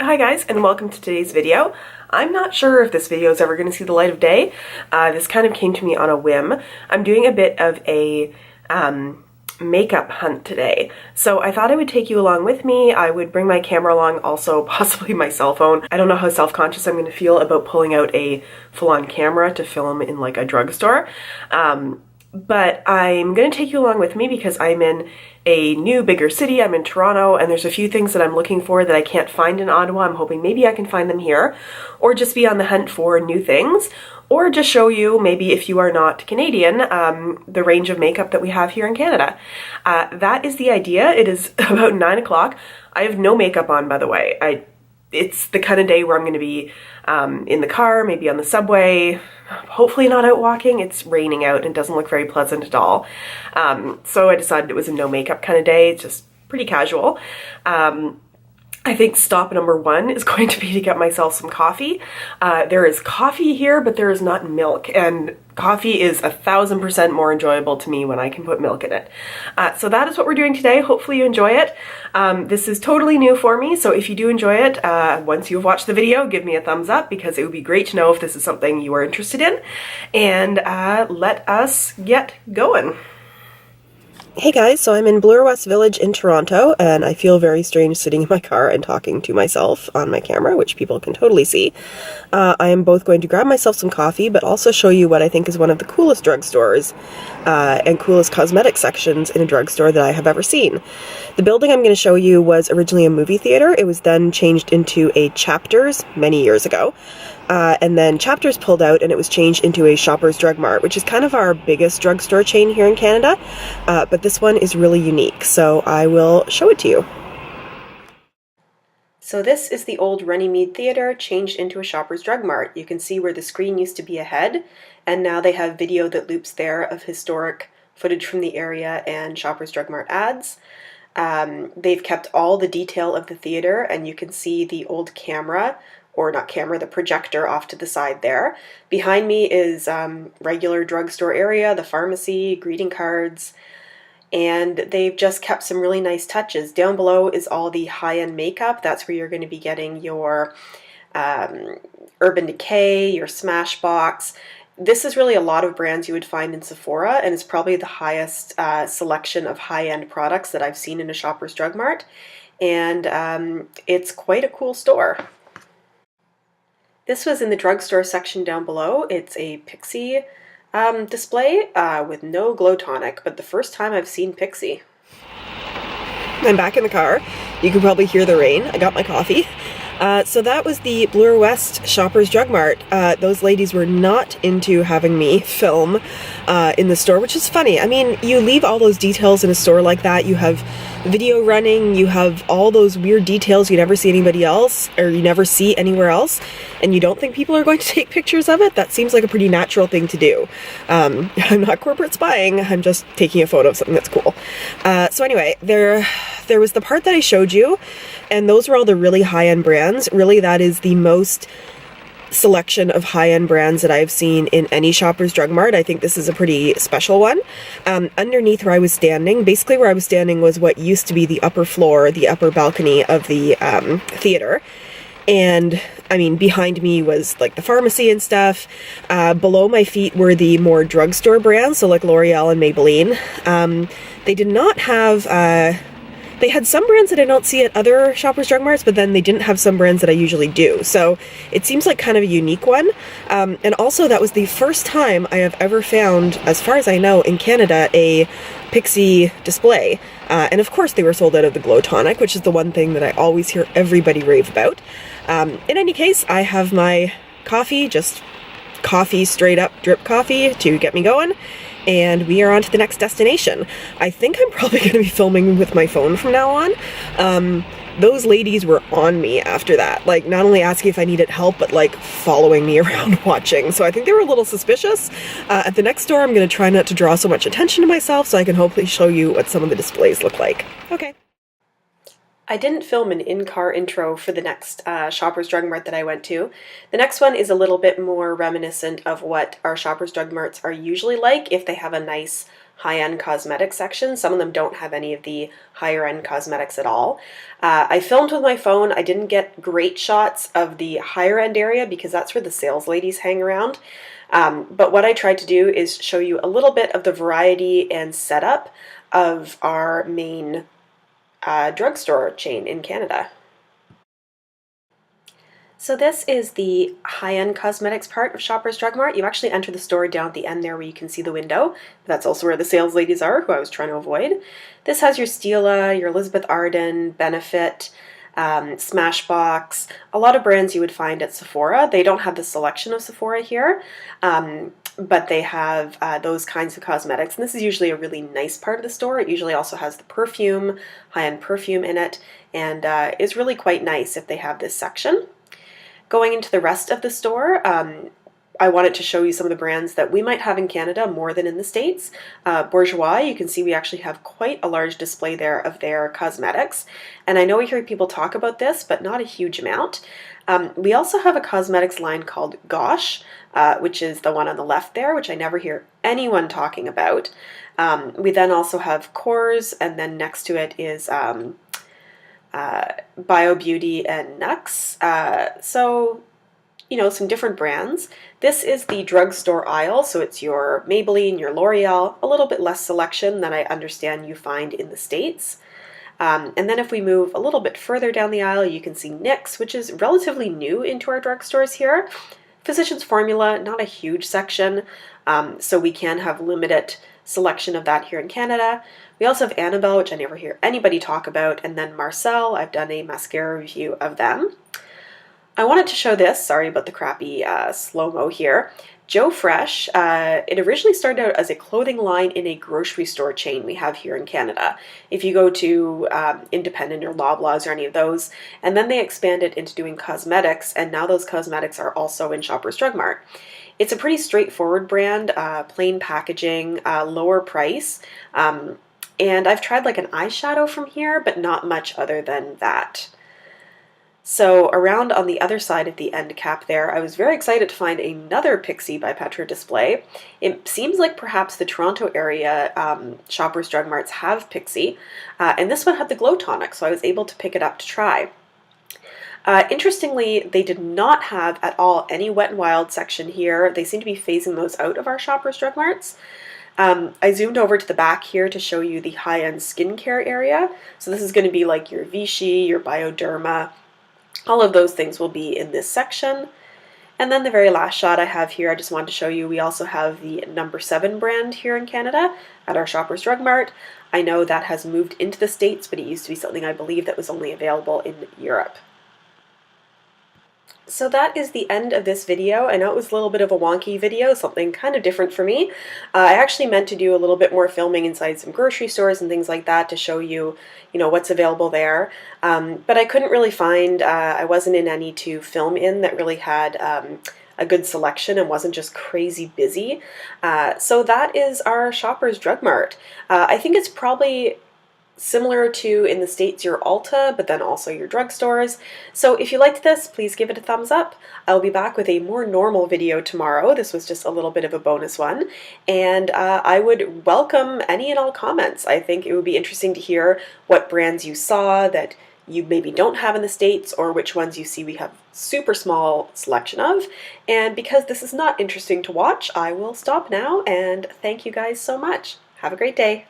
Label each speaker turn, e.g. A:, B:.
A: Hi guys, and welcome to today's video. I'm not sure if this video is ever going to see the light of day. This kind of came to me on a whim. I'm doing a bit of a makeup hunt today, so I thought I would take you along with me. I would bring my camera along, also possibly my cell phone. I don't know how self-conscious I'm going to feel about pulling out a full-on camera to film in like a drugstore. But I'm going to take you along with me because I'm in a new, bigger city. I'm in Toronto, and there's a few things that I'm looking for that I can't find in Ottawa. I'm hoping maybe I can find them here, or just be on the hunt for new things, or just show you, maybe if you are not Canadian, the range of makeup that we have here in Canada. That is the idea. It is about 9 o'clock. I have no makeup on, by the way. It's the kind of day where I'm going to be in the car, maybe on the subway, hopefully not out walking. It's raining out and doesn't look very pleasant at all. So I decided it was a no makeup kind of day, just pretty casual. I think stop number one is going to be to get myself some coffee. There is coffee here, but there is not milk, and coffee is 1000% more enjoyable to me when I can put milk in it. So that is what we're doing today. Hopefully you enjoy it. This is totally new for me, so if you do enjoy it, once you've watched the video, give me a thumbs up because it would be great to know if this is something you are interested in. And let us get going. Hey guys, so I'm in Bloor West Village in Toronto, and I feel very strange sitting in my car and talking to myself on my camera, which people can totally see. I am both going to grab myself some coffee, but also show you what I think is one of the coolest drugstores and coolest cosmetic sections in a drugstore that I have ever seen. The building I'm going to show you was originally a movie theater. It was then changed into a Chapters many years ago. And then Chapters pulled out and it was changed into a Shoppers Drug Mart, which is kind of our biggest drugstore chain here in Canada. But this one is really unique, so I will show it to you. So this is the old Runnymede Theatre changed into a Shoppers Drug Mart. You can see where the screen used to be ahead, and now they have video that loops there of historic footage from the area and Shoppers Drug Mart ads. They've kept all the detail of the theater, and you can see the old camera, or not camera, the projector off to the side there. Behind me is regular drugstore area, the pharmacy, greeting cards, and they've just kept some really nice touches. Down below is all the high-end makeup. That's where you're going to be getting your Urban Decay, your Smashbox. This is really a lot of brands you would find in Sephora, and it's probably the highest selection of high-end products that I've seen in a Shoppers Drug Mart, and it's quite a cool store. This was in the drugstore section down below. It's a Pixie display with no glow tonic, but the first time I've seen Pixie. I'm back in the car. You can probably hear the rain. I got my coffee. So that was the Bloor West Shoppers Drug Mart. Those ladies were not into having me film in the store, which is funny. I mean, you leave all those details in a store like that. You have video running, you have all those weird details you never see anybody else, or you never see anywhere else, and you don't think people are going to take pictures of it. That seems like a pretty natural thing to do. I'm not corporate spying, I'm just taking a photo of something that's cool. So anyway, there was the part that I showed you, and those were all the really high-end brands. Really, that is the most selection of high-end brands that I've seen in any Shoppers Drug Mart. I think this is a pretty special one. Underneath where I was standing, basically where I was standing was what used to be the upper floor, the upper balcony of the theater. And I mean, behind me was like the pharmacy and stuff. Below my feet were the more drugstore brands, so like L'Oreal and Maybelline. They did not have they had some brands that I don't see at other Shoppers Drug Marts, but then they didn't have some brands that I usually do. So it seems like kind of a unique one. And also that was the first time I have ever found, as far as I know, in Canada, a Pixie display. And of course they were sold out of the glow tonic, which is the one thing that I always hear everybody rave about. In any case, I have my coffee, just coffee, straight up drip coffee to get me going. And we are on to the next destination. I think I'm probably going to be filming with my phone from now on. Those ladies were on me after that, like not only asking if I needed help, but like following me around watching. So I think they were a little suspicious. At the next store, I'm going to try not to draw so much attention to myself so I can hopefully show you what some of the displays look like. Okay. I didn't film an in-car intro for the next Shoppers Drug Mart that I went to. The next one is a little bit more reminiscent of what our Shoppers Drug Marts are usually like if they have a nice high-end cosmetics section. Some of them don't have any of the higher-end cosmetics at all. I filmed with my phone. I didn't get great shots of the higher-end area because that's where the sales ladies hang around. But what I tried to do is show you a little bit of the variety and setup of our main drugstore chain in Canada. So this is the high-end cosmetics part of Shoppers Drug Mart. You actually enter the store down at the end there where you can see the window. That's also where the sales ladies are, who I was trying to avoid. This has your Stila, your Elizabeth Arden, Benefit, Smashbox, a lot of brands you would find at Sephora. They don't have the selection of Sephora here, but they have those kinds of cosmetics. And this is usually a really nice part of the store. It usually also has the perfume, high-end perfume in it, and is really quite nice if they have this section. Going into the rest of the store, I wanted to show you some of the brands that we might have in Canada more than in the States. Bourjois, you can see we actually have quite a large display there of their cosmetics. And I know we hear people talk about this, but not a huge amount. We also have a cosmetics line called Gosh, which is the one on the left there, which I never hear anyone talking about. We then also have Kors, and then next to it is Bio Beauty and Nux. So, you know, some different brands. This is the drugstore aisle, so it's your Maybelline, your L'Oreal, a little bit less selection than I understand you find in the States. And then if we move a little bit further down the aisle, you can see NYX, which is relatively new into our drugstores here. Physicians Formula, not a huge section, so we can have limited selection of that here in Canada. We also have Annabelle, which I never hear anybody talk about, and then Marcel. I've done a mascara review of them. I wanted to show this, sorry about the crappy slow-mo here. Joe Fresh, it originally started out as a clothing line in a grocery store chain we have here in Canada. If you go to Independent or Loblaws or any of those, and then they expanded into doing cosmetics, and now those cosmetics are also in Shoppers Drug Mart. It's a pretty straightforward brand, plain packaging, lower price, and I've tried like an eyeshadow from here, but not much other than that. So around on the other side of the end cap there, I was very excited to find another Pixie by Petra display. It seems like perhaps the Toronto area Shoppers Drug Marts have Pixie, and this one had the Glow Tonic, so I was able to pick it up to try. Interestingly, they did not have at all any Wet n Wild section here. They seem to be phasing those out of our Shoppers Drug Marts. I zoomed over to the back here to show you the high-end skincare area. So this is going to be like your Vichy, your Bioderma. All of those things will be in this section. And then the very last shot I have here, I just wanted to show you, we also have the No. 7 brand here in Canada at our Shoppers Drug Mart. I know that has moved into the States, but it used to be something I believe that was only available in Europe. So that is the end of this video. I know it was a little bit of a wonky video, something kind of different for me. I actually meant to do a little bit more filming inside some grocery stores and things like that to show you, what's available there. But I couldn't really find, I wasn't in any to film in that really had a good selection and wasn't just crazy busy. So that is our Shoppers Drug Mart. I think it's probably similar to in the States your Ulta, but then also your drugstores. So if you liked this, please give it a thumbs up. I'll be back with a more normal video tomorrow. This was just a little bit of a bonus one. And I would welcome any and all comments. I think it would be interesting to hear what brands you saw that you maybe don't have in the States, or which ones you see we have super small selection of. And because this is not interesting to watch, I will stop now and thank you guys so much. Have a great day.